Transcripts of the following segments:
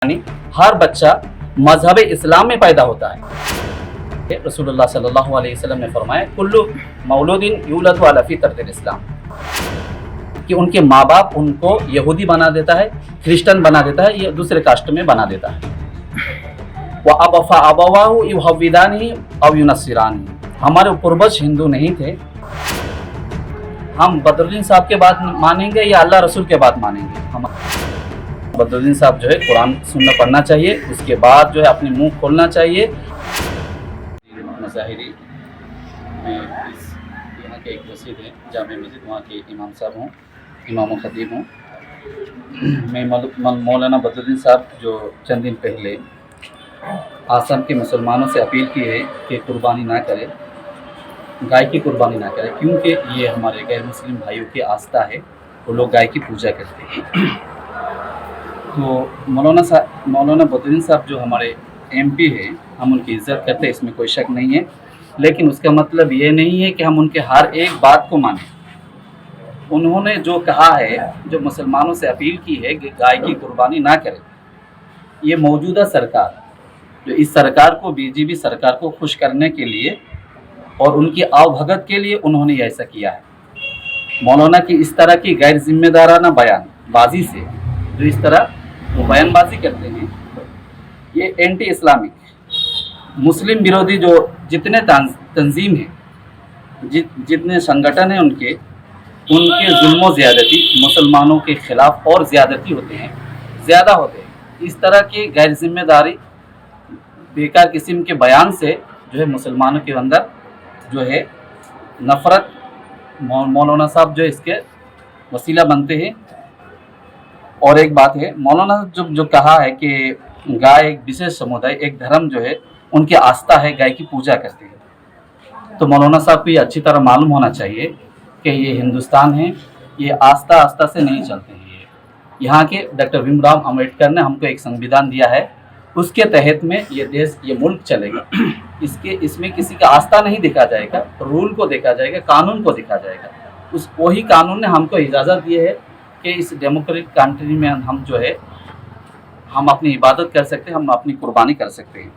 यानी हर बच्चा मजहब इस्लाम में पैदा होता है। रसूलुल्लाह सल्लल्लाहु अलैहि वसल्लम ने फरमाया कुल्लु मौलूदिन यूलदु अला फित्रतिल इस्लाम, कि उनके माँ बाप उनको यहूदी बना देता है, क्रिश्चियन बना देता है, या दूसरे कास्ट में बना देता है। व अबफा अबवाहु युहव्विदानी अव युनस्सिरानी, हमारे पूर्वज हिंदू नहीं थे, हम बदरुद्दीन साहब के बात मानेंगे या अल्लाह रसूल के बात मानेंगे। हम बदरुद्दीन साहब जो है कुरान सुनना पढ़ना चाहिए, उसके बाद जो है अपने मुंह खोलना चाहिए। मज़ाहिरी मैं यहाँ के एक मस्जिद है जामे मस्जिद, वहाँ के इमाम साहब हूँ, इमाम खतीब हूँ। मैं मौलाना बदरुद्दीन साहब जो चंद दिन पहले आसाम के मुसलमानों से अपील की है कि कुर्बानी ना करें, गाय की कुर्बानी ना करें, क्योंकि ये हमारे गैर मुस्लिम भाइयों की आस्था है, वो लोग गाय की पूजा करते हैं। तो मौलाना बदरुद्दीन साहब जो हमारे एमपी है, हम उनकी इज़्ज़त करते हैं, इसमें कोई शक नहीं है, लेकिन उसका मतलब ये नहीं है कि हम उनके हर एक बात को मानें। उन्होंने जो कहा है, जो मुसलमानों से अपील की है कि गाय की कुर्बानी ना करें, ये मौजूदा सरकार जो इस सरकार को, बीजेपी सरकार को खुश करने के लिए और उनकी आवभगत के लिए उन्होंने ऐसा किया है। मौलाना की इस तरह की गैर जिम्मेदाराना बयानबाजी से, जो इस तरह वो बयानबाजी करते हैं, ये एंटी इस्लामिक मुस्लिम विरोधी जो जितने तंजीम हैं, जितने संगठन हैं, उनके जुल्म ज़्यादती मुसलमानों के ख़िलाफ़ और ज़्यादा होते हैं। इस तरह की गैर जिम्मेदारी बेकार किस्म के बयान से जो है मुसलमानों के अंदर जो है नफ़रत, मौलाना साहब जो इसके वसीला बनते हैं। और एक बात है, मौलाना जो कहा है कि गाय एक विशेष समुदाय, एक धर्म जो है उनकी आस्था है, गाय की पूजा करते हैं, तो मौलाना साहब को ये अच्छी तरह मालूम होना चाहिए कि ये हिंदुस्तान है, ये आस्था से नहीं चलते हैं। यहाँ के डॉक्टर भीमराव अम्बेडकर ने हमको एक संविधान दिया है, उसके तहत में ये देश, ये मुल्क चलेगा। इसमें किसी का आस्था नहीं देखा जाएगा, रूल को देखा जाएगा, कानून को देखा जाएगा। वही कानून ने हमको इजाज़त दी है कि इस डेमोक्रेटिक कंट्री में हम जो है हम अपनी इबादत कर सकते हैं, हम अपनी कुर्बानी कर सकते हैं।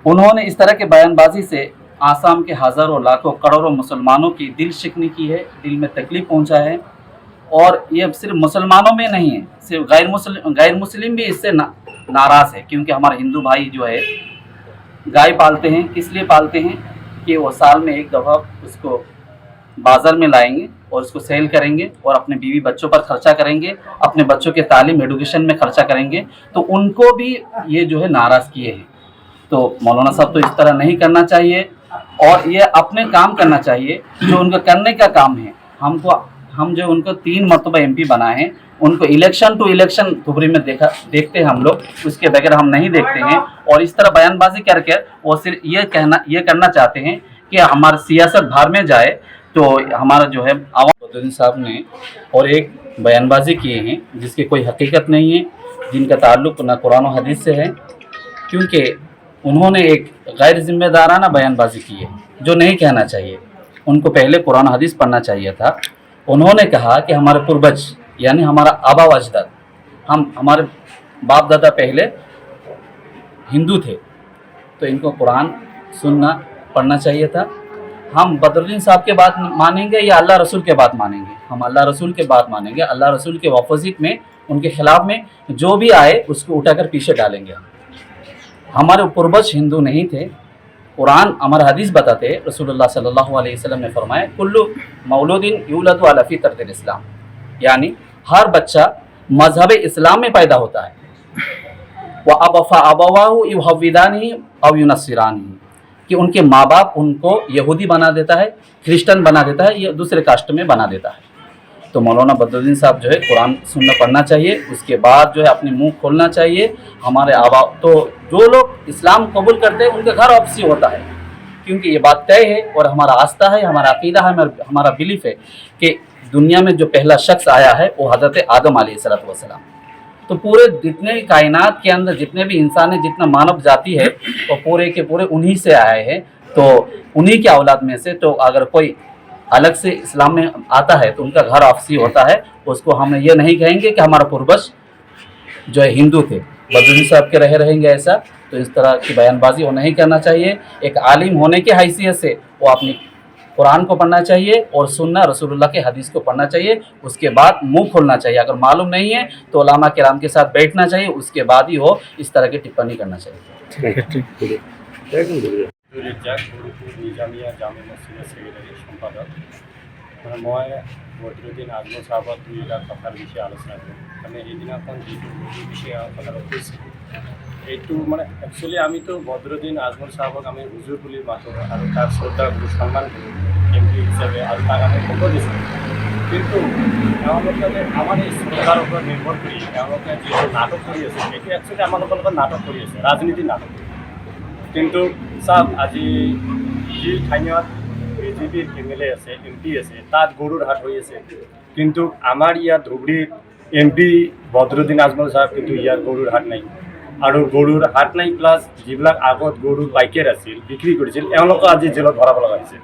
उन्होंने इस तरह के बयानबाजी से आसाम के हज़ारों लाखों करोड़ों मुसलमानों की दिल शिकनी की है, दिल में तकलीफ़ पहुंचा है। और ये सिर्फ मुसलमानों में नहीं है, सिर्फ गैर मुस्लिम भी इससे नाराज़ है, क्योंकि हमारे हिंदू भाई जो है गाय पालते हैं। किस लिए पालते हैं कि वो साल में एक दफ़ा उसको बाज़ार में लाएंगे और उसको सेल करेंगे और अपने बीवी बच्चों पर खर्चा करेंगे, अपने बच्चों के तालीम एडुकेशन में खर्चा करेंगे। तो उनको भी ये जो है नाराज़ किए हैं। तो मौलाना साहब तो इस तरह नहीं करना चाहिए, और ये अपने काम करना चाहिए जो उनको करने का काम है। हम जो उनको 3 मरतबा एमपी बनाए हैं, उनको इलेक्शन टू इलेक्शन धुबरी में देखते हैं हम लोग, उसके बगैर हम नहीं देखते हैं। और इस तरह बयानबाजी करके वो सिर्फ ये करना चाहते हैं कि हमारी सियासत बाहर में जाए, तो हमारा जो है बदरुद्दीन साहब ने और एक बयानबाजी किए हैं जिसकी कोई हकीकत नहीं है, जिनका ताल्लुक़ न कुरान और हदीस से है, क्योंकि उन्होंने एक गैर जिम्मेदाराना बयानबाजी की है जो नहीं कहना चाहिए। उनको पहले कुरान हदीस पढ़ना चाहिए था। उन्होंने कहा कि हमारे पूर्वज यानी हमारा आबा व अजदाद, हमारे बाप दादा पहले हिंदू थे, तो इनको कुरान सुनना पढ़ना चाहिए था। हम बदरुद्दीन साहब के बात मानेंगे या अल्लाह रसूल के बात मानेंगे? हम अल्लाह रसूल के बात मानेंगे। अल्लाह रसूल के अपोजिट में, उनके खिलाफ में जो भी आए उसको उठाकर पीछे डालेंगे। हमारे पूर्वज हिंदू नहीं थे, कुरान हमारा हदीस बताते हैं, रसूलुल्लाह सल्लल्लाहु अलैहि वसल्लम ने फरमाया कुल्लु मौलूदिन यूलदु अला फित्रतिल इस्लाम, यानी हर बच्चा मजहब इस्लाम में पैदा होता है। व अबफा अबवाहु युहव्विदानी अव युनस्सिरानी, कि उनके माँ बाप उनको यहूदी बना देता है, क्रिश्चियन बना देता है, या दूसरे कास्ट में बना देता है। तो मौलाना बदरुद्दीन साहब जो है कुरान सुनना पढ़ना चाहिए, उसके बाद जो है अपने मुंह खोलना चाहिए। हमारे आबा तो जो लोग इस्लाम कबूल करते हैं उनका घर वापसी होता है, क्योंकि ये बात तय है और हमारा आस्था है, हमारा अकीदा है, हमारा बिलीफ है कि दुनिया में जो पहला शख्स आया है वो हज़रत आदम अलैहिस्सलातु वस्सलाम। तो पूरे जितने कायनात के अंदर जितने भी इंसान है, जितना मानव जाति है, वो पूरे के पूरे उन्हीं से आए हैं, तो उन्हीं के औलाद में से। तो अगर कोई अलग से इस्लाम में आता है तो उनका घर वापसी होता है। उसको हम ये नहीं कहेंगे कि हमारा पूर्वज जो है हिंदू थे। बदरुद्दीन साहब के रहेंगे ऐसा, तो इस तरह की बयानबाजी वो नहीं करना चाहिए। एक आलिम होने की हैसियत से वो अपनी कुरान को पढ़ना चाहिए और सुन्ना रसूलुल्लाह के हदीस को पढ़ना चाहिए, उसके बाद मुंह खोलना चाहिए। अगर मालूम नहीं है तो उलामा किराम के साथ बैठना चाहिए, उसके बाद ही वो इस तरह की टिप्पणी करना चाहिए। নিজামিয়া জামে মছজিদের সেক্রেটারি সম্পাদক। মানে মই বদৰুদ্দিন আজমল সাহেবক দুইটা কথাৰ বিষয়ে আলোচনা কৰিম। মানে সেইদিনাখন যিটো বিষয়ে কথা কৈছিল এইটো মানে একচুৱেলি আমিতো বদৰুদ্দিন আজমল সাহেবক আমি হুজুৰ বুলি মাতোঁ আৰু তাক শ্ৰদ্ধা কৰোঁ, সন্মান কৰোঁ MP হিচাপে, আৰু তাক আমি ভোট দিছোঁ। কিন্তু তেওঁলোকে আমাৰ এই শ্ৰদ্ধাৰ ওপৰত নিৰ্ভৰ কৰি তেওঁলোকে যিটো নাটক কৰি আছে সেইটো একচুৱেলি আমাৰ লগত নাটক কৰি আছে, ৰাজনীতিৰ নাটক। কিন্তু চাওক আজি যি ঠাইত বিজেপিৰ MLA আছে, MP আছে, তাত গৰুৰ হাট হৈ আছে, কিন্তু আমাৰ ইয়াত ধুবুৰীত MP বদৰুদ্দিন আজমল সাহেব কিন্তু ইয়াৰ গৰুৰ হাট নাই। আৰু গৰুৰ হাট নাই প্লাছ যিবিলাক আগত গৰুৰ বাইকেৰ আছিল বিক্ৰী কৰিছিল এওঁলোকে আজি জেলত ভৰাব লগা হৈছে।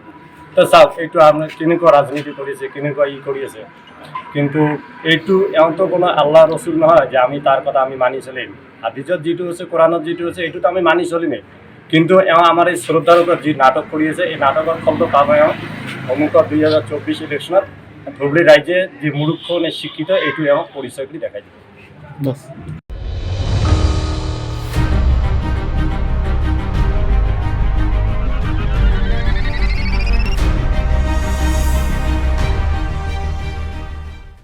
তো চাওক এইটো আপোনাৰ কেনেকুৱা ৰাজনীতি কৰিছে, কেনেকুৱা কৰি আছে। কিন্তু এইটো এওঁতো কোনো আল্লাহ ৰচুল নহয় যে আমি তাৰ কথা আমি মানি চলিম। হাদিছত যিটো আছে, কোৰাণত যিটো আছে এইটোতো আমি মানি চলিমেই। কিন্তু এওঁ আমাৰ এই শ্ৰদ্ধাৰ ওপৰত যি নাটক কৰি আছে এই নাটকৰ ফলটো পাব এওঁ সন্মুখত 2024 ইলেকশ্যনত ধুবুৰী ৰাইজে যি মূৰ্খ নে শিক্ষিত এইটো এওঁ পৰিচয় কৰি দেখাই দিব।